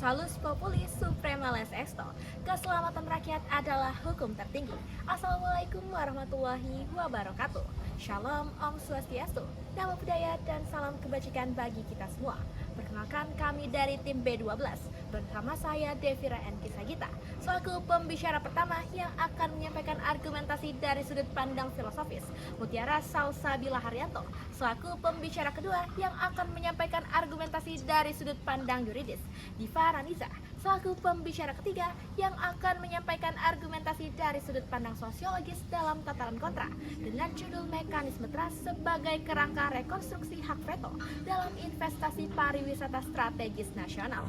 Salus populi suprema les exto. Keselamatan rakyat adalah hukum tertinggi. Assalamualaikum warahmatullahi wabarakatuh. Shalom, Om Swastiastu, Namo Buddhaya, dan salam kebajikan bagi kita semua. Perkenalkan, kami dari tim B12 bersama saya Devira N. Kisagita selaku pembicara pertama yang akan menyampaikan argumentasi dari sudut pandang filosofis. Mutiara Salsabila Haryanto selaku pembicara kedua yang akan menyampaikan argumentasi dari sudut pandang yuridis. Diva Raniza selaku pembicara ketiga yang akan menyampaikan argumentasi dari sudut pandang sosiologis dalam tataran kontra dengan judul mekanisme trust sebagai kerangka rekonstruksi hak veto dalam investasi pariwisata strategis nasional.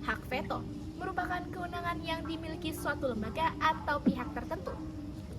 Hak veto merupakan kewenangan yang dimiliki suatu lembaga atau pihak tertentu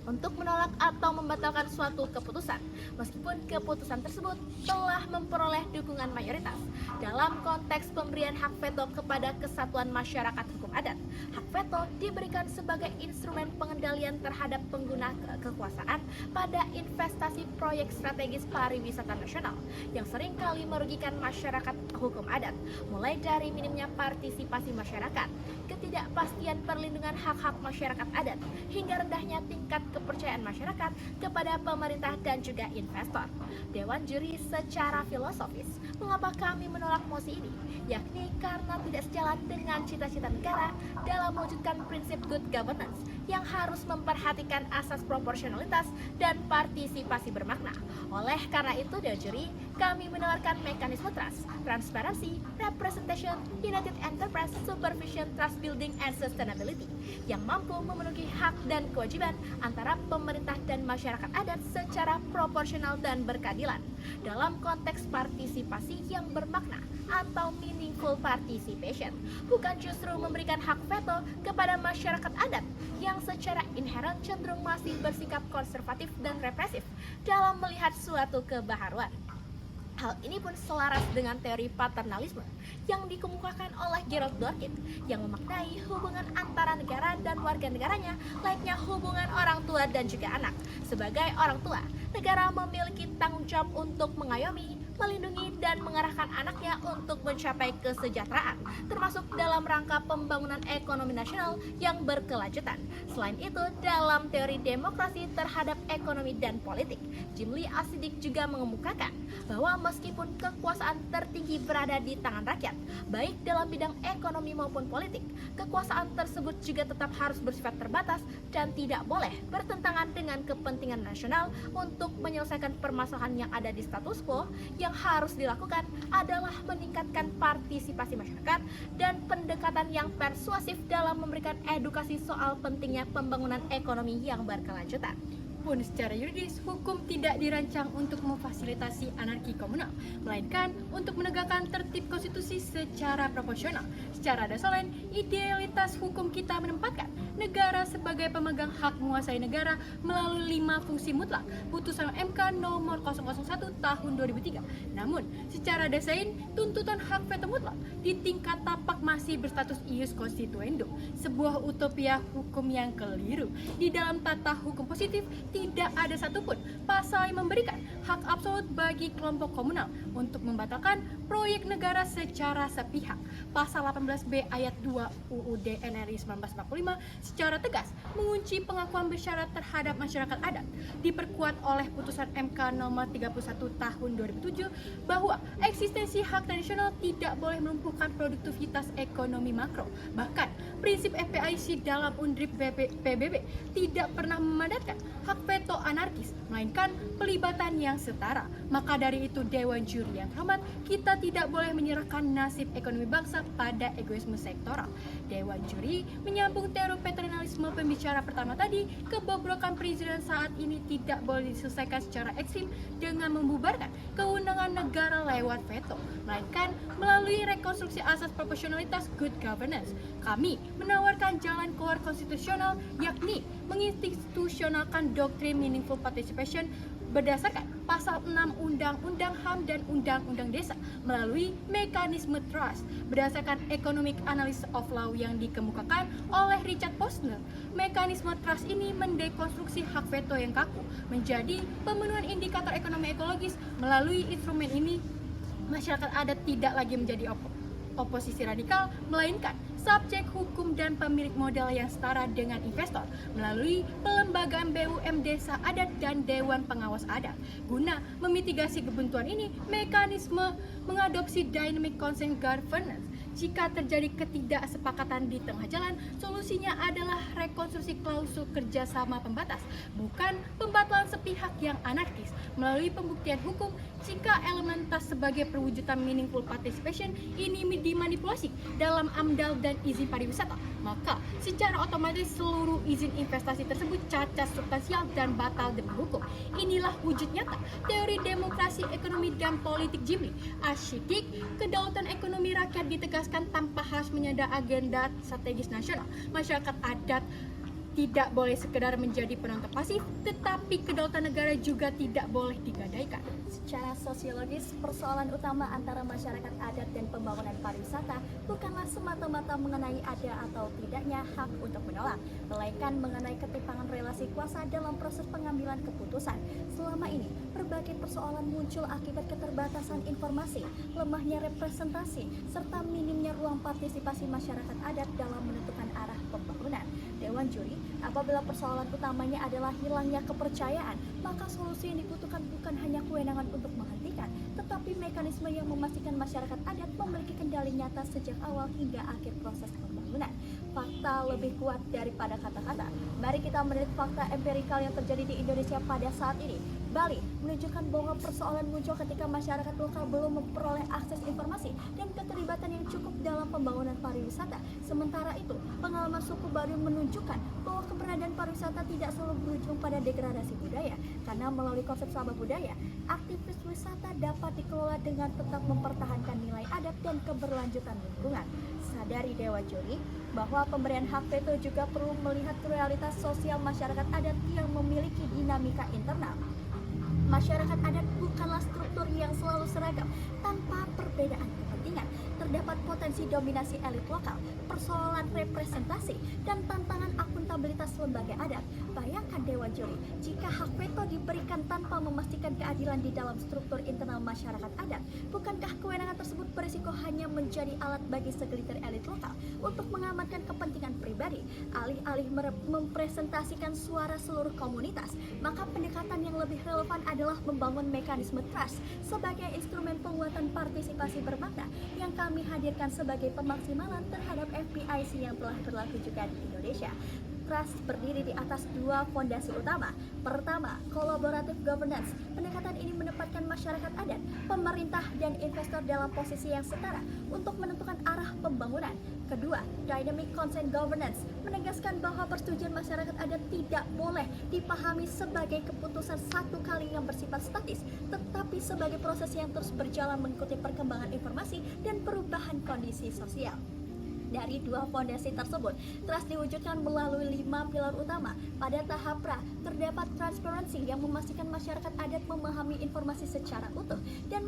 untuk menolak atau membatalkan suatu keputusan, meskipun keputusan tersebut telah memperoleh dukungan mayoritas. Dalam konteks pemberian hak veto kepada kesatuan masyarakat hukum adat, hak veto diberikan sebagai instrumen pengendalian terhadap pengguna kekuasaan pada investasi proyek strategis pariwisata nasional yang seringkali merugikan masyarakat hukum adat, mulai dari minimnya partisipasi masyarakat, ketidakpastian perlindungan hak-hak masyarakat adat, hingga rendahnya tingkat kepercayaan masyarakat kepada pemerintah dan juga investor. Dewan Juri secara filosofis, mengapa kami menolak mosi ini? Yakni karena tidak sejalan dengan cita-cita negara dalam mewujudkan prinsip good governance yang harus memperhatikan asas proporsionalitas dan partisipasi bermakna. Oleh karena itu, Dewan Juri, kami menawarkan mekanisme trust, transparansi, representation, united enterprise, supervision, trust building, and sustainability yang mampu memenuhi hak dan kewajiban antara pemerintah dan masyarakat adat secara proporsional dan berkeadilan dalam konteks partisipasi yang bermakna atau meaningful participation, bukan justru memberikan hak veto kepada masyarakat adat yang secara inherent cenderung masih bersikap konservatif dan represif dalam melihat suatu kebaharuan. Hal ini pun selaras dengan teori paternalisme yang dikemukakan oleh Gerald Dworkin yang memaknai hubungan antara negara dan warga negaranya layaknya hubungan orang tua dan juga anak. Sebagai orang tua, negara memiliki tanggung jawab untuk mengayomi, melindungi, dan mengarahkan anaknya untuk mencapai kesejahteraan, termasuk dalam rangka pembangunan ekonomi nasional yang berkelanjutan. Selain itu, dalam teori demokrasi terhadap ekonomi dan politik, Jim Lee Asidik juga mengemukakan bahwa meskipun kekuasaan tertinggi berada di tangan rakyat, baik dalam bidang ekonomi maupun politik, kekuasaan tersebut juga tetap harus bersifat terbatas dan tidak boleh bertentangan dengan kepentingan nasional. Untuk menyelesaikan permasalahan yang ada di status quo, yang harus dilakukan adalah meningkatkan partisipasi masyarakat dan pendekatan yang persuasif dalam memberikan edukasi soal pentingnya pembangunan ekonomi yang berkelanjutan. Pun secara yuridis, hukum tidak dirancang untuk memfasilitasi anarki komunal, melainkan untuk menegakkan tertib konstitusi secara proporsional. Secara dasar lain, idealitas hukum kita menempatkan negara sebagai pemegang hak menguasai negara melalui 5 fungsi mutlak, putusan MK nomor 001 tahun 2003. Namun, secara desain, tuntutan hak veto mutlak di tingkat tapak masih berstatus ius constituendo, sebuah utopia hukum yang keliru. Di dalam tata hukum positif, tidak ada satupun pasal yang memberikan hak absolut bagi kelompok komunal untuk membatalkan proyek negara secara sepihak. Pasal 18B ayat 2 UUD NRI 1945 secara tegas mengunci pengakuan bersyarat terhadap masyarakat adat. Diperkuat oleh putusan MK nomor 31 tahun 2007 bahwa eksistensi hak tradisional tidak boleh melumpuhkan produktivitas ekonomi makro. Bahkan, prinsip FPIC dalam UNDRIP PBB tidak pernah memandatkan hak veto anarkis, melainkan pelibatan yang setara. Maka dari itu, Dewan Juri yang terhormat, kita tidak boleh menyerahkan nasib ekonomi bangsa pada egoisme sektoral. Dewan Juri menyambung teori paternalisme pembicara pertama tadi, kebobrokan perizinan saat ini tidak boleh diselesaikan secara ekstrim dengan membubarkan kewenangan negara lewat veto, melainkan melalui rekonstruksi asas proporsionalitas good governance. Kami menawarkan jalan keluar konstitusional, yakni menginstitusionalkan doktrin meaningful participation berdasarkan pasal 6 Undang-Undang HAM dan Undang-Undang Desa melalui mekanisme trust berdasarkan economic analysis of law yang dikemukakan oleh Richard Posner. Mekanisme trust ini mendekonstruksi hak veto yang kaku menjadi pemenuhan indikator ekonomi ekologis. Melalui instrumen ini, masyarakat adat tidak lagi menjadi oposisi radikal, melainkan subjek hukum dan pemilik modal yang setara dengan investor melalui pelembagaan BUM Desa Adat dan Dewan Pengawas Adat. Guna memitigasi kebuntuan ini, mekanisme mengadopsi dynamic consent governance. Jika terjadi ketidaksepakatan di tengah jalan, solusinya adalah rekonstruksi klausul kerjasama pembatas, bukan pembatalan sepihak yang anarkis. Melalui pembuktian hukum, jika elemen tas sebagai perwujudan meaningful participation ini dimanipulasi dalam AMDAL dan izin pariwisata, maka secara otomatis seluruh izin investasi tersebut cacat substansial dan batal demi hukum. Inilah wujud nyata teori demokrasi ekonomi dan politik Jimli. Asyik, kedaulatan ekonomi rakyat ditegaskan tanpa harus menyandang agenda strategis nasional. Masyarakat adat tidak boleh sekedar menjadi penonton pasif, tetapi kedaulatan negara juga tidak boleh digadaikan. Secara sosiologis, persoalan utama antara masyarakat adat dan pembangunan pariwisata bukanlah semata-mata mengenai ada atau tidaknya hak untuk menolak, melainkan mengenai ketimpangan relasi kuasa dalam proses pengambilan keputusan. Selama ini, berbagai persoalan muncul akibat keterbatasan informasi, lemahnya representasi, serta minimnya ruang partisipasi masyarakat adat dalam menentukan arah pembangunan. Dewan Juri, apabila persoalan utamanya adalah hilangnya kepercayaan, maka solusi yang dibutuhkan bukan hanya kewenangan untuk menghentikan, tetapi mekanisme yang memastikan masyarakat adat memiliki kendali nyata sejak awal hingga akhir proses pembangunan. Fakta lebih kuat daripada kata-kata. Mari kita melihat fakta empirikal yang terjadi di Indonesia pada saat ini. Bali menunjukkan bahwa persoalan muncul ketika masyarakat lokal belum memperoleh akses informasi dan keterlibatan yang cukup dalam pembangunan pariwisata. Sementara itu, pengalaman suku Baduy menunjukkan bahwa keberadaan pariwisata tidak selalu berujung pada degradasi budaya, karena melalui konsep sabah budaya, aktivitas wisata dapat dikelola dengan tetap mempertahankan nilai adat dan keberlanjutan lingkungan. Sadari Dewan Juri bahwa pemberian hak veto juga perlu melihat realitas sosial masyarakat adat yang memiliki dinamika internal. Masyarakat adat bukanlah struktur yang selalu seragam tanpa perbedaan kepentingan. Terdapat potensi dominasi elit lokal, persoalan representasi, dan tantangan akuntabilitas lembaga adat. Bayangkan Dewan Juri, jika hak veto diberikan tanpa memastikan keadilan di dalam struktur internal masyarakat adat, bukankah kewenangan tersebut berisiko hanya menjadi alat bagi segelintir elit lokal untuk mengamankan kepentingan pribadi, alih-alih mempresentasikan suara seluruh komunitas? Maka pendekatan yang lebih relevan adalah membangun mekanisme trust sebagai instrumen penguatan partisipasi bermakna yang kami hadirkan sebagai pemaksimalan terhadap FPIC yang telah berlaku juga di Indonesia. Trust berdiri di atas dua fondasi utama. Pertama, collaborative governance. Pendekatan ini menempatkan masyarakat adat, pemerintah, dan investor dalam posisi yang setara untuk menentukan arah pembangunan. Kedua, dynamic consent governance menegaskan bahwa persetujuan masyarakat adat tidak boleh dipahami sebagai keputusan satu kali yang bersifat statis, tetapi sebagai proses yang terus berjalan mengikuti perkembangan informasi dan perubahan kondisi sosial. Dari dua fondasi tersebut, trust diwujudkan melalui 5 pilar utama. Pada tahap pra, terdapat transparansi yang memastikan masyarakat adat memahami informasi secara utuh, dan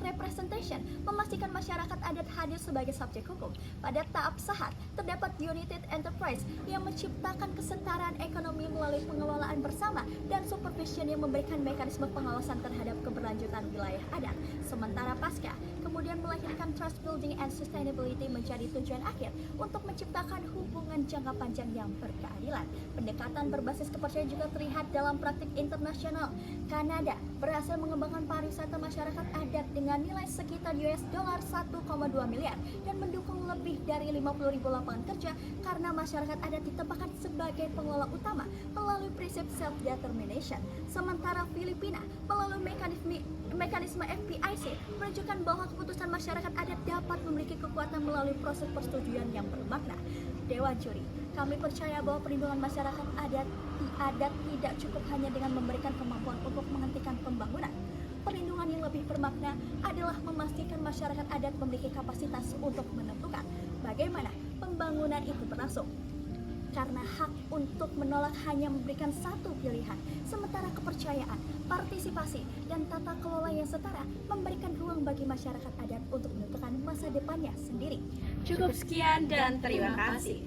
representation memastikan masyarakat adat hadir sebagai subjek hukum. Pada tahap sahat, terdapat united enterprise yang menciptakan kesetaraan ekonomi melalui pengelolaan bersama dan supervision yang memberikan mekanisme pengawasan terhadap keberlanjutan wilayah adat. Sementara pasca, kemudian melahirkan trust building and sustainability menjadi tujuan akhir untuk menciptakan hubungan jangka panjang yang berkeadilan. Pendekatan berbasis kepercayaan juga terlihat dalam praktik internasional. Kanada berhasil mengembangkan pariwisata masyarakat adat dengan nilai sekitar $1,2 miliar dan mendukung lebih dari 50.000 lapangan kerja karena masyarakat adat ditempatkan sebagai pengelola utama melalui prinsip self-determination. Sementara Filipina melalui mekanisme FPIC menunjukkan bahwa keputusan masyarakat adat dapat memiliki kekuatan melalui proses persetujuan yang bermakna. Dewan Juri, kami percaya bahwa perlindungan masyarakat adat tidak cukup hanya dengan memberikan kemampuan untuk menghentikan pembangunan. Perlindungan yang lebih bermakna adalah memastikan masyarakat adat memiliki kapasitas untuk menentukan bagaimana pembangunan itu berlangsung. Karena hak untuk menolak hanya memberikan satu pilihan, sementara kepercayaan, partisipasi, dan tata kelola yang setara memberikan ruang bagi masyarakat adat untuk menentukan masa depannya sendiri. Cukup sekian dan terima kasih.